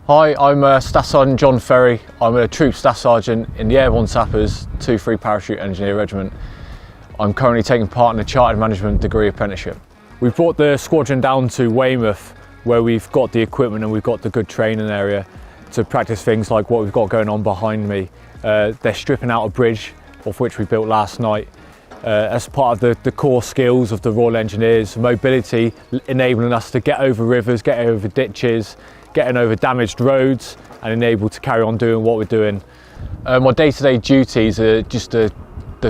Hi, I'm Staff Sergeant John Ferry. I'm a Troop Staff Sergeant in the Airborne Sappers 2-3 Parachute Engineer Regiment. I'm currently taking part in a Chartered Management degree apprenticeship. We've brought the squadron down to Weymouth, where we've got the equipment and we've got the good training area to practice things like what we've got going on behind me. They're stripping out a bridge, of which we built last night. As part of the core skills of the Royal Engineers, mobility, enabling us to get over rivers, get over ditches, getting over damaged roads and enabled to carry on doing what we're doing. My day-to-day duties are just the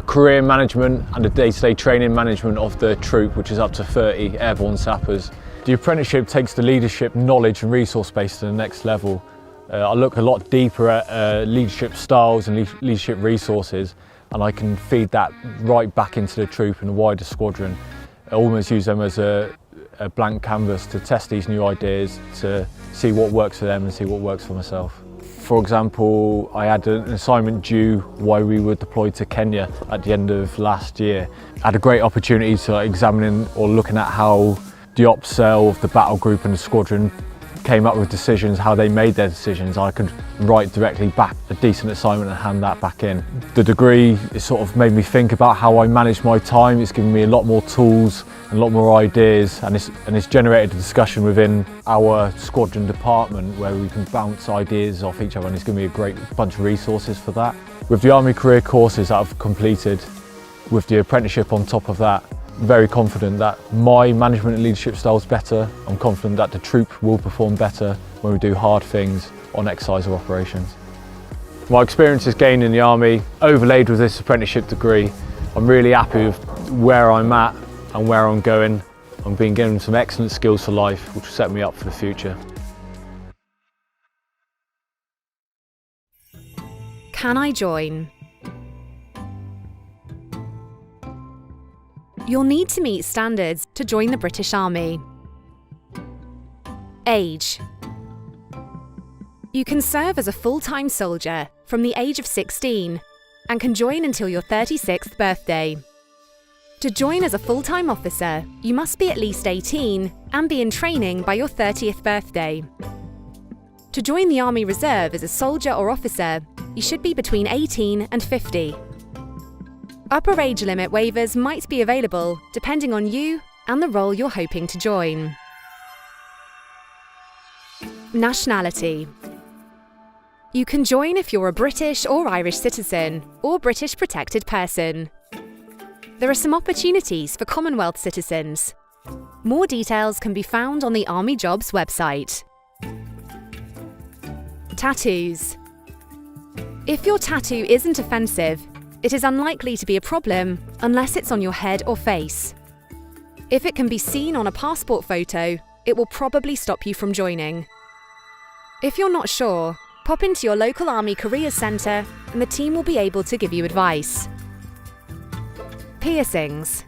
career management and the day-to-day training management of the troop, which is up to 30 airborne sappers. The apprenticeship takes the leadership knowledge and resource base to the next level. I look a lot deeper at leadership styles and leadership resources, and I can feed that right back into the troop and the wider squadron. I almost use them as a blank canvas to test these new ideas, to see what works for them and see what works for myself. For example, I had an assignment due while we were deployed to Kenya at the end of last year. I had a great opportunity to examine or looking at how the ops cell of the battle group and the squadron came up with decisions, how they made their decisions. I could write directly back a decent assignment and hand that back in. The degree, it sort of made me think about how I manage my time. It's given me a lot more tools and a lot more ideas, and it's generated a discussion within our squadron department where we can bounce ideas off each other, and it's given me a great bunch of resources for that. With the Army career courses that I've completed, with the apprenticeship on top of that, I'm very confident that my management and leadership style is better. I'm confident that the troop will perform better when we do hard things on exercise or operations. My experiences gained in the Army, overlaid with this apprenticeship degree, I'm really happy with where I'm at and where I'm going. I'm being given some excellent skills for life, which will set me up for the future. Can I join? You'll need to meet standards to join the British Army. Age. You can serve as a full-time soldier from the age of 16 and can join until your 36th birthday. To join as a full-time officer, you must be at least 18 and be in training by your 30th birthday. To join the Army Reserve as a soldier or officer, you should be between 18 and 50. Upper age limit waivers might be available depending on you and the role you're hoping to join. Nationality. You can join if you're a British or Irish citizen or British protected person. There are some opportunities for Commonwealth citizens. More details can be found on the Army Jobs website. Tattoos. If your tattoo isn't offensive, it is unlikely to be a problem unless it's on your head or face. If it can be seen on a passport photo, it will probably stop you from joining. If you're not sure, pop into your local Army Careers Centre and the team will be able to give you advice. Piercings.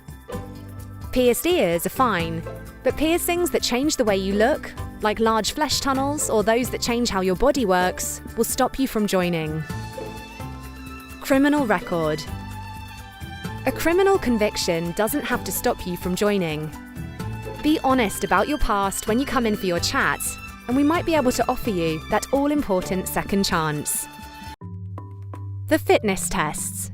Pierced ears are fine, but piercings that change the way you look, like large flesh tunnels or those that change how your body works, will stop you from joining. Criminal record. A criminal conviction doesn't have to stop you from joining. Be honest about your past when you come in for your chat, and we might be able to offer you that all-important second chance. The fitness tests.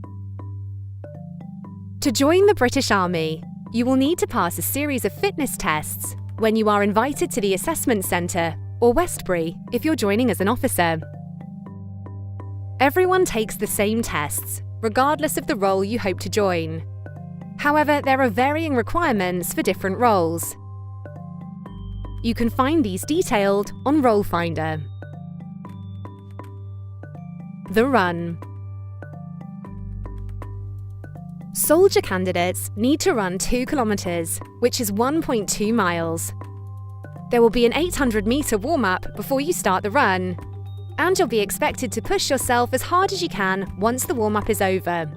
To join the British Army, you will need to pass a series of fitness tests when you are invited to the Assessment Centre or Westbury if you're joining as an officer. Everyone takes the same tests, regardless of the role you hope to join. However, there are varying requirements for different roles. You can find these detailed on Role Finder. The run. Soldier candidates need to run 2 kilometres, which is 1.2 miles. There will be an 800-metre warm-up before you start the run, and you'll be expected to push yourself as hard as you can once the warm-up is over.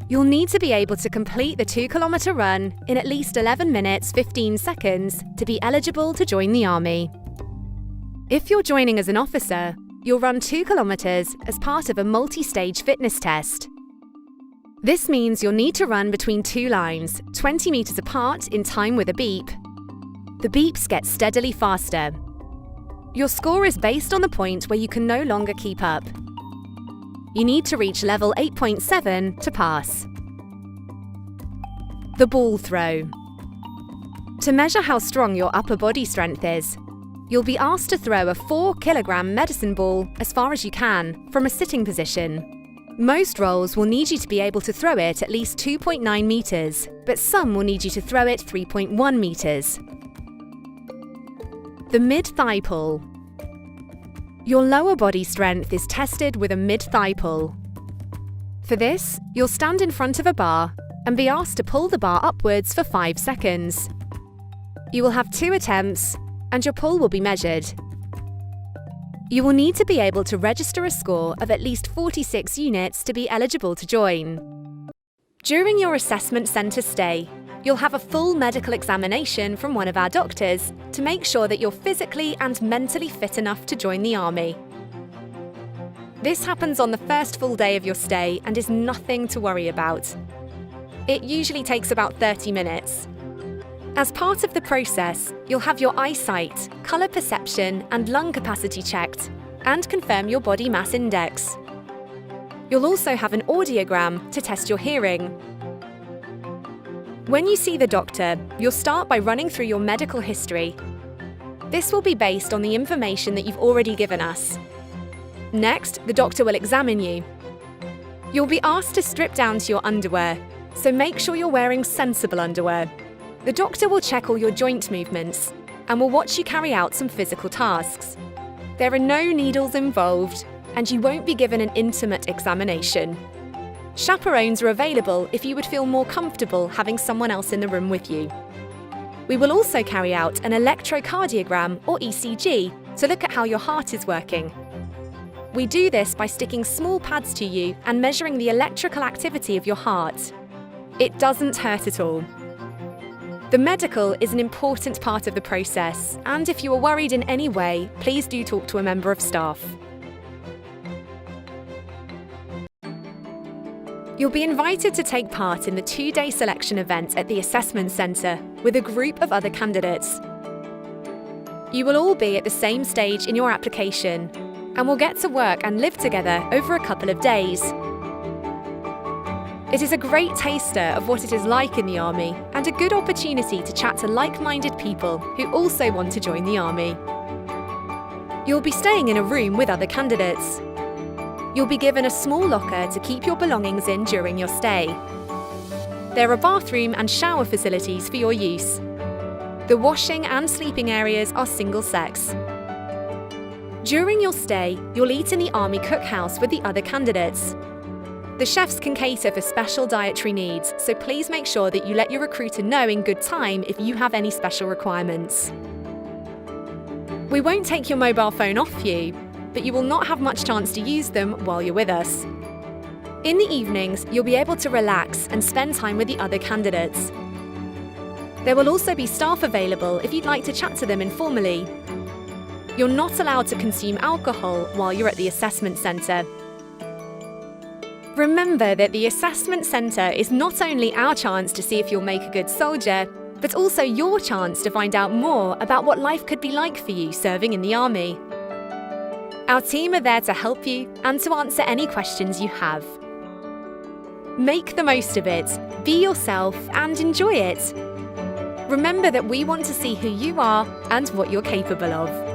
You'll need to be able to complete the 2-kilometre run in at least 11 minutes 15 seconds to be eligible to join the Army. If you're joining as an officer, you'll run 2 kilometres as part of a multi-stage fitness test. This means you'll need to run between 2 lines, 20 metres apart in time with a beep. The beeps get steadily faster. Your score is based on the point where you can no longer keep up. You need to reach level 8.7 to pass. The ball throw. To measure how strong your upper body strength is, you'll be asked to throw a 4-kilogram medicine ball as far as you can from a sitting position. Most roles will need you to be able to throw it at least 2.9 meters, but some will need you to throw it 3.1 meters. The mid-thigh pull. Your lower body strength is tested with a mid-thigh pull. For this, you'll stand in front of a bar and be asked to pull the bar upwards for 5 seconds. You will have 2 attempts, and your pull will be measured. You will need to be able to register a score of at least 46 units to be eligible to join. During your assessment centre stay, you'll have a full medical examination from one of our doctors to make sure that you're physically and mentally fit enough to join the Army. This happens on the first full day of your stay and is nothing to worry about. It usually takes about 30 minutes. As part of the process, you'll have your eyesight, colour perception and lung capacity checked and confirm your body mass index. You'll also have an audiogram to test your hearing. When you see the doctor, you'll start by running through your medical history. This will be based on the information that you've already given us. Next, the doctor will examine you. You'll be asked to strip down to your underwear, so make sure you're wearing sensible underwear. The doctor will check all your joint movements and will watch you carry out some physical tasks. There are no needles involved, and you won't be given an intimate examination. Chaperones are available if you would feel more comfortable having someone else in the room with you. We will also carry out an electrocardiogram or ECG to look at how your heart is working. We do this by sticking small pads to you and measuring the electrical activity of your heart. It doesn't hurt at all. The medical is an important part of the process, and if you are worried in any way, please do talk to a member of staff. You'll be invited to take part in the 2-day selection event at the assessment centre with a group of other candidates. You will all be at the same stage in your application and will get to work and live together over a couple of days. It is a great taster of what it is like in the Army and a good opportunity to chat to like-minded people who also want to join the Army. You'll be staying in a room with other candidates. You'll be given a small locker to keep your belongings in during your stay. There are bathroom and shower facilities for your use. The washing and sleeping areas are single-sex. During your stay, you'll eat in the Army cookhouse with the other candidates. The chefs can cater for special dietary needs, so please make sure that you let your recruiter know in good time if you have any special requirements. We won't take your mobile phone off you, but you will not have much chance to use them while you're with us. In the evenings, you'll be able to relax and spend time with the other candidates. There will also be staff available if you'd like to chat to them informally. You're not allowed to consume alcohol while you're at the assessment centre. Remember that the assessment centre is not only our chance to see if you'll make a good soldier, but also your chance to find out more about what life could be like for you serving in the Army. Our team are there to help you and to answer any questions you have. Make the most of it, be yourself and enjoy it. Remember that we want to see who you are and what you're capable of.